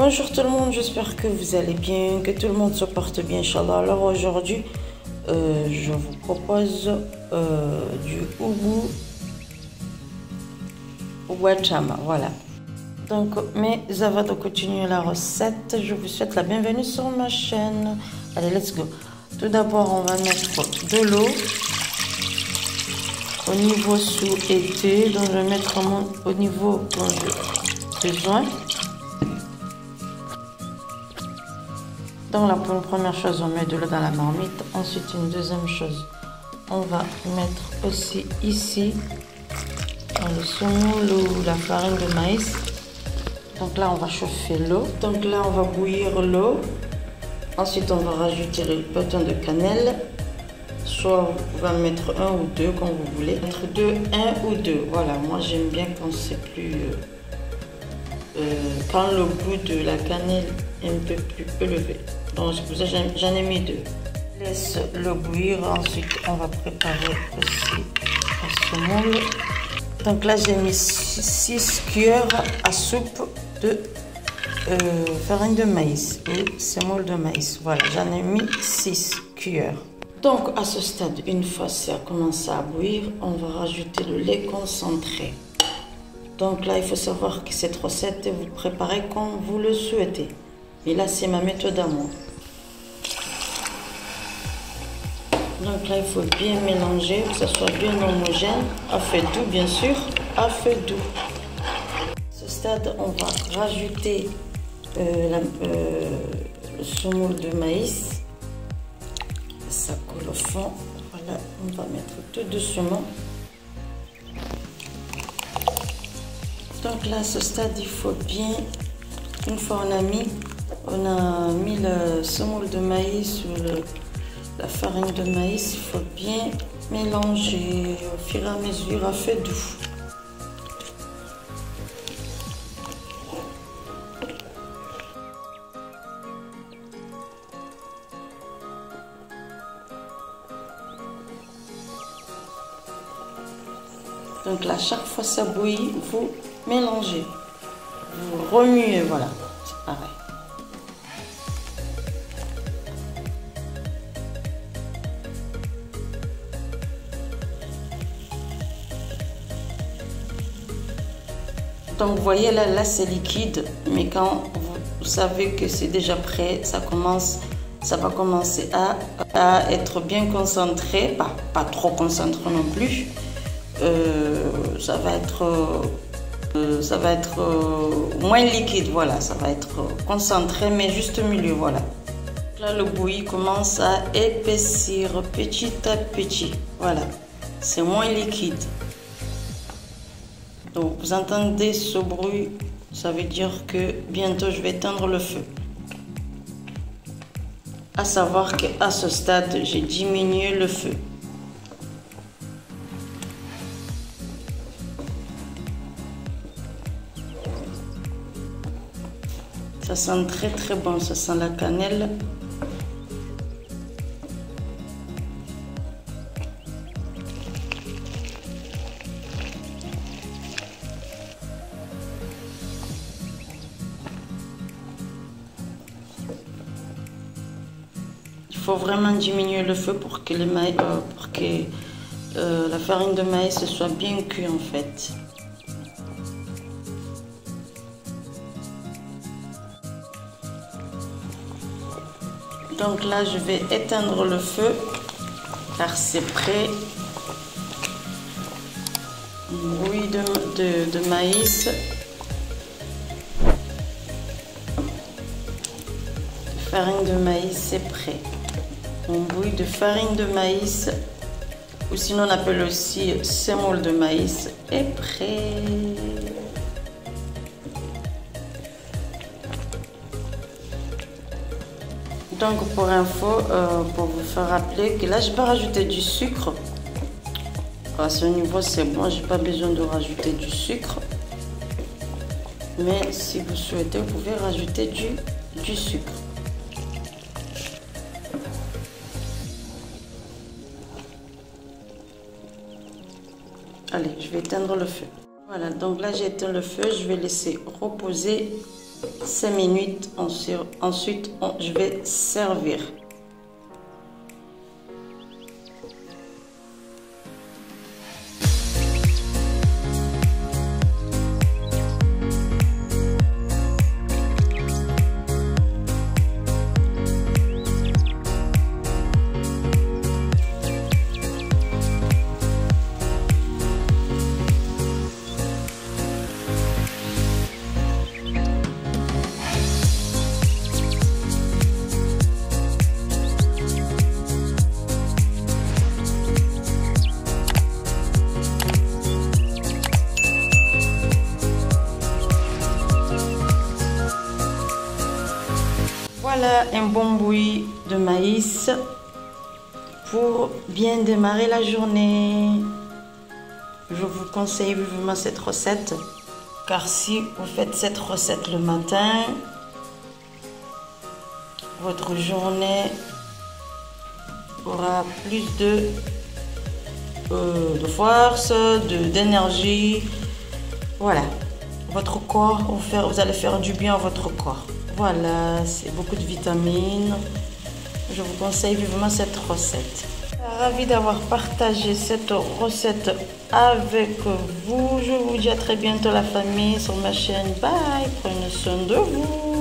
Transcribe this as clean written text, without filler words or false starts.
Bonjour tout le monde, j'espère que vous allez bien, que tout le monde se porte bien, Inch'Allah. Alors aujourd'hui, je vous propose du houmou wachama, voilà. Donc, mais avant de continuer la recette, je vous souhaite la bienvenue sur ma chaîne. Allez, let's go. Tout d'abord, on va mettre de l'eau au niveau sous été, donc je vais mettre au niveau dont j'ai besoin. Donc là, pour une première chose, on met de l'eau dans la marmite. Ensuite, une deuxième chose, on va mettre aussi ici dans le semoule ou la farine de maïs. Donc là, on va chauffer l'eau. Donc là, on va bouillir l'eau. Ensuite, on va rajouter le bâton de cannelle. Soit vous pouvez en mettre un ou deux, comme vous voulez. Entre deux, un ou deux. Voilà, moi j'aime bien quand c'est plus... quand le goût de la cannelle est un peu plus élevé. Donc c'est pour ça que j'en ai mis deux. Laisse le bouillir. Ensuite, on va préparer aussi la semoule. Donc là, j'ai mis 6 cuillères à soupe de farine de maïs ou semoule de maïs. Voilà, j'en ai mis 6 cuillères. Donc à ce stade, une fois ça a commencé à bouillir, on va rajouter le lait concentré. Donc là, il faut savoir que cette recette, vous préparez comme vous le souhaitez. Et là, c'est ma méthode à moi. Donc là, il faut bien mélanger, que ce soit bien homogène, à feu doux bien sûr, à feu doux. À ce stade, on va rajouter le semoule de maïs. Ça colle au fond. Voilà, on va mettre tout doucement. Donc là, à ce stade, il faut bien, une fois on a mis le semoule de maïs ou la farine de maïs, il faut bien mélanger au fur et à mesure à feu doux. Donc là, chaque fois ça bouillit, vous mélangez, vous remuez, voilà, c'est pareil. Donc vous voyez là c'est liquide, mais quand vous savez que c'est déjà prêt, ça va commencer à être bien concentré, pas trop concentré non plus. Ça va être moins liquide, voilà, ça va être concentré mais juste au milieu, voilà. Là le bouilli commence à épaissir petit à petit, voilà, c'est moins liquide. Donc vous entendez ce bruit, ça veut dire que bientôt je vais éteindre le feu. À savoir qu'à ce stade, j'ai diminué le feu. Ça sent très très bon, ça sent la cannelle. Il faut vraiment diminuer le feu pour que, la farine de maïs soit bien cuite en fait. Donc là, je vais éteindre le feu car c'est prêt. Bouillie de maïs. Farine de maïs, c'est prêt. On bouille de farine de maïs, ou sinon on appelle aussi semoule de maïs, est prêt. Donc pour info, pour vous faire rappeler que là je vais rajouter du sucre. À ce niveau c'est bon, j'ai pas besoin de rajouter du sucre. Mais si vous souhaitez, vous pouvez rajouter du sucre. Allez, je vais éteindre le feu. Voilà, donc là j'ai éteint le feu, je vais laisser reposer 5 minutes. Ensuite, je vais servir. Voilà un bon bouilli de maïs pour bien démarrer la journée. Je vous conseille vivement cette recette, car si vous faites cette recette le matin, votre journée aura plus de force, d'énergie. Voilà, votre corps, vous allez faire du bien à votre corps. Voilà, c'est beaucoup de vitamines. Je vous conseille vivement cette recette. Ravie d'avoir partagé cette recette avec vous. Je vous dis à très bientôt la famille sur ma chaîne. Bye, prenez soin de vous.